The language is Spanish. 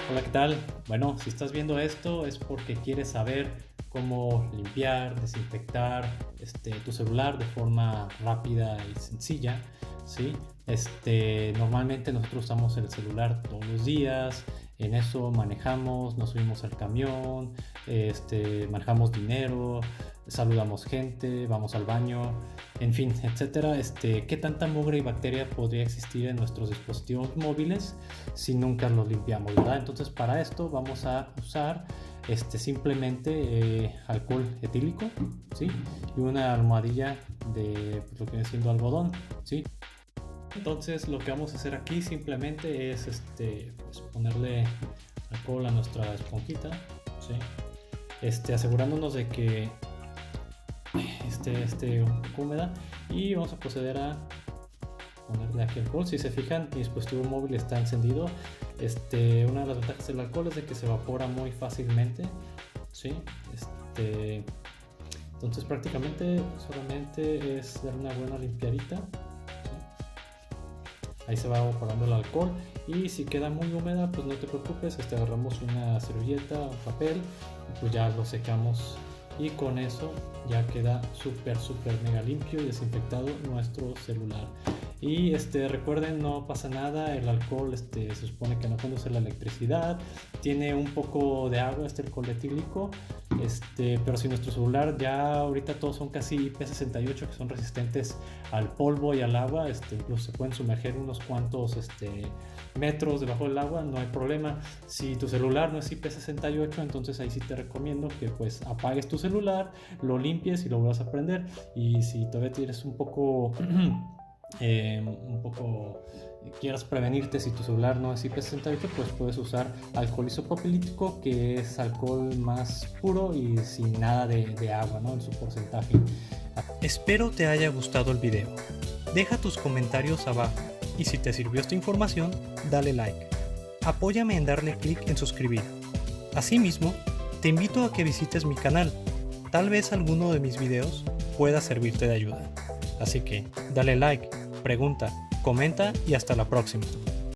Hola, ¿qué tal? Bueno, si estás viendo esto es porque quieres saber cómo limpiar, desinfectar tu celular de forma rápida y sencilla, ¿sí? Normalmente nosotros usamos el celular todos los días, en eso manejamos, nos subimos al camión, manejamos dinero, saludamos gente, vamos al baño, en fin, etcétera. ¿Qué tanta mugre y bacteria podría existir en nuestros dispositivos móviles si nunca los limpiamos, ¿verdad? Entonces, para esto vamos a usar simplemente alcohol etílico, ¿sí? Y una almohadilla de pues, lo que viene siendo algodón, ¿sí? Entonces lo que vamos a hacer aquí simplemente es pues ponerle alcohol a nuestra esponjita, ¿sí? Asegurándonos de que esté un poco húmeda, y vamos a proceder a ponerle aquí alcohol. Si se fijan, mi dispositivo móvil está encendido. Una de las ventajas del alcohol es de que se evapora muy fácilmente, ¿sí? Entonces prácticamente solamente es dar una buena limpiadita, ¿sí? Ahí se va evaporando el alcohol, y si queda muy húmeda pues no te preocupes, agarramos una servilleta, un papel, y pues ya lo secamos, y con eso ya queda súper mega limpio y desinfectado nuestro celular. Y recuerden, no pasa nada, el alcohol se supone que no conduce la electricidad, tiene un poco de agua alcohol etílico, pero si nuestro celular, ya ahorita todos son casi IP68, que son resistentes al polvo y al agua, incluso se pueden sumergir unos cuantos metros debajo del agua, no hay problema. Si tu celular no es IP68, entonces ahí sí te recomiendo que pues apagues tu celular, lo limpies y lo vuelvas a prender. Y si todavía tienes un poco quieras prevenirte, si tu celular no es IP68, pues puedes usar alcohol isopropilítico, que es alcohol más puro y sin nada de agua, ¿no?, en su porcentaje. Espero te haya gustado el video. Deja tus comentarios abajo y si te sirvió esta información, dale like. Apóyame en darle clic en suscribir. Asimismo, te invito a que visites mi canal. Tal vez alguno de mis videos pueda servirte de ayuda. Así que dale like, pregunta, comenta y hasta la próxima.